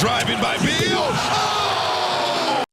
driving by Beal. Oh!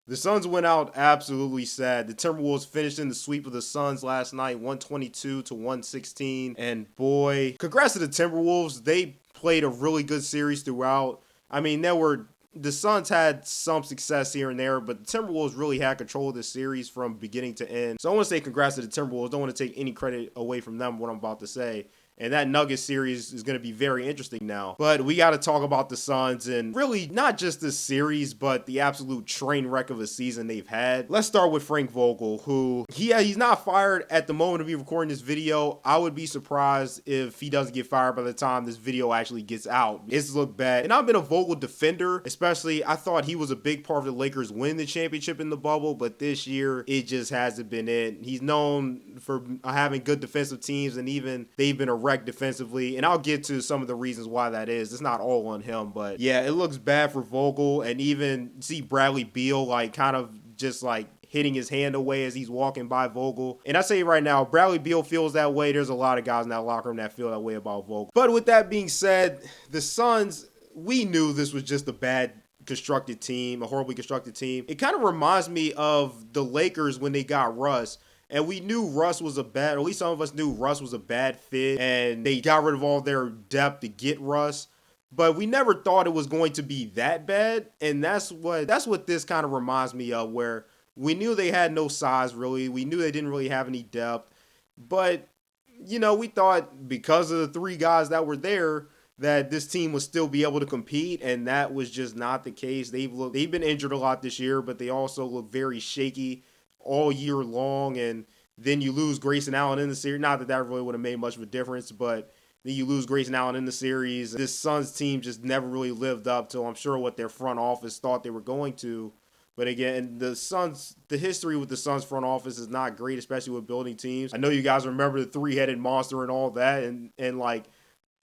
The Suns went out absolutely sad. The Timberwolves finished in the sweep of the Suns last night, 122-116. And boy, congrats to the Timberwolves. They played a really good series throughout. I mean, the Suns had some success here and there, but the Timberwolves really had control of this series from beginning to end. So I want to say congrats to the Timberwolves. Don't want to take any credit away from them, what I'm about to say. And that Nuggets series is going to be very interesting now. But we got to talk about the Suns and really not just this series, but the absolute train wreck of a season they've had. Let's start with Frank Vogel, who he's not fired at the moment of me recording this video. I would be surprised if he doesn't get fired by the time this video actually gets out. It's looked bad. And I've been a Vogel defender, especially I thought he was a big part of the Lakers winning the championship in the bubble, but this year it just hasn't been it. He's known for having good defensive teams, and even they've been a wreck defensively, and I'll get to some of the reasons why that is. It's not all on him, but yeah, it looks bad for Vogel. And even see Bradley Beal kind of just hitting his hand away as he's walking by Vogel. And I say right now, Bradley Beal feels that way. There's a lot of guys in that locker room that feel that way about Vogel. But with that being said, the Suns, we knew this was just a bad constructed team, a horribly constructed team. It kind of reminds me of the Lakers when they got Russ. And we knew Russ was at least some of us knew Russ was a bad fit, and they got rid of all their depth to get Russ. But we never thought it was going to be that bad, and that's what this kind of reminds me of, where we knew they had no size really. We knew they didn't really have any depth. But, we thought because of the three guys that were there that this team would still be able to compete, and that was just not the case. They've been injured a lot this year, but they also look very shaky all year long. And then you lose Grayson Allen in the series. Not that really would have made much of a difference, but then you lose Grayson Allen in the series. This Suns team just never really lived up to, I'm sure, what their front office thought they were going to. But again, the history with the Suns front office is not great, especially with building teams. I know you guys remember the three-headed monster and all that, and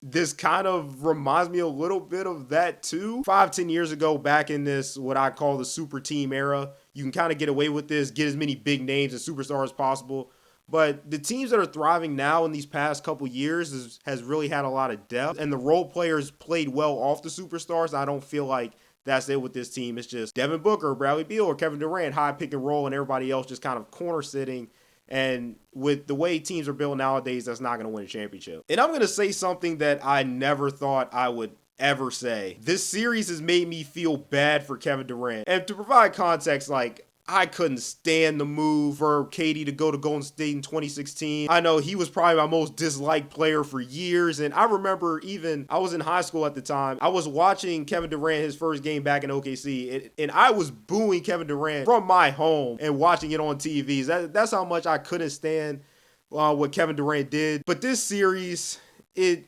this kind of reminds me a little bit of that too. 5-10 years ago, back in this, what I call the super team era, you can kind of get away with this, get as many big names and superstars as possible. But the teams that are thriving now in these past couple years has really had a lot of depth. And the role players played well off the superstars. I don't feel like that's it with this team. It's just Devin Booker, Bradley Beal, or Kevin Durant, high pick and roll, and everybody else just kind of corner sitting. And with the way teams are built nowadays, that's not going to win a championship. And I'm going to say something that I never thought I would ever say. This series has made me feel bad for Kevin Durant. And to provide context, I couldn't stand the move for KD to go to Golden State in 2016. I know he was probably my most disliked player for years. And I remember I was in high school at the time. I was watching Kevin Durant his first game back in OKC. And I was booing Kevin Durant from my home and watching it on TVs. That's how much I couldn't stand what Kevin Durant did. But this series,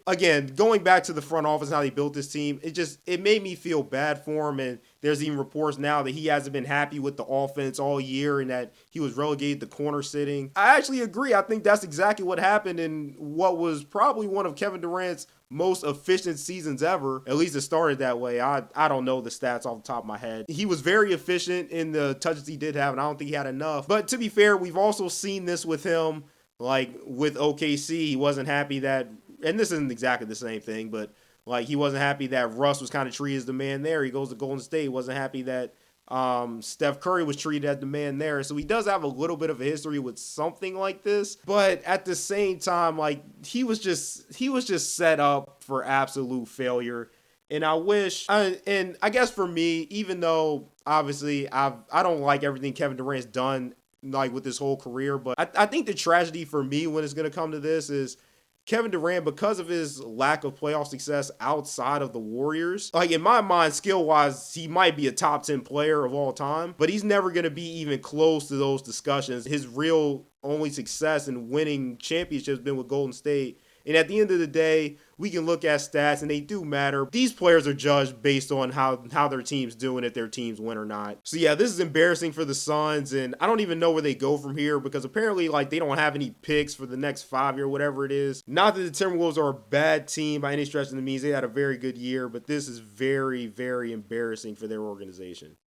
again, going back to the front office, how they built this team, it made me feel bad for him. And there's even reports now that he hasn't been happy with the offense all year and that he was relegated to corner sitting. I actually agree. I think that's exactly what happened in what was probably one of Kevin Durant's most efficient seasons ever. At least it started that way. I don't know the stats off the top of my head. He was very efficient in the touches he did have, and I don't think he had enough. But to be fair, we've also seen this with him, with OKC. He wasn't happy that, and this isn't exactly the same thing, but he wasn't happy that Russ was kind of treated as the man there. He goes to Golden State. He wasn't happy that Steph Curry was treated as the man there. So he does have a little bit of a history with something like this. But at the same time, he was just set up for absolute failure. And I guess for me, even though obviously I don't like everything Kevin Durant's done with his whole career, but I think the tragedy for me when it's going to come to this is Kevin Durant, because of his lack of playoff success outside of the Warriors, in my mind, skill-wise, he might be a top 10 player of all time, but he's never going to be even close to those discussions. His real only success in winning championships has been with Golden State. And at the end of the day, we can look at stats, and they do matter. These players are judged based on how their team's doing, if their teams win or not. So yeah, this is embarrassing for the Suns, and I don't even know where they go from here, because apparently they don't have any picks for the next 5 year, whatever it is. Not that the Timberwolves are a bad team by any stretch of the means. They had a very good year, but this is very, very embarrassing for their organization.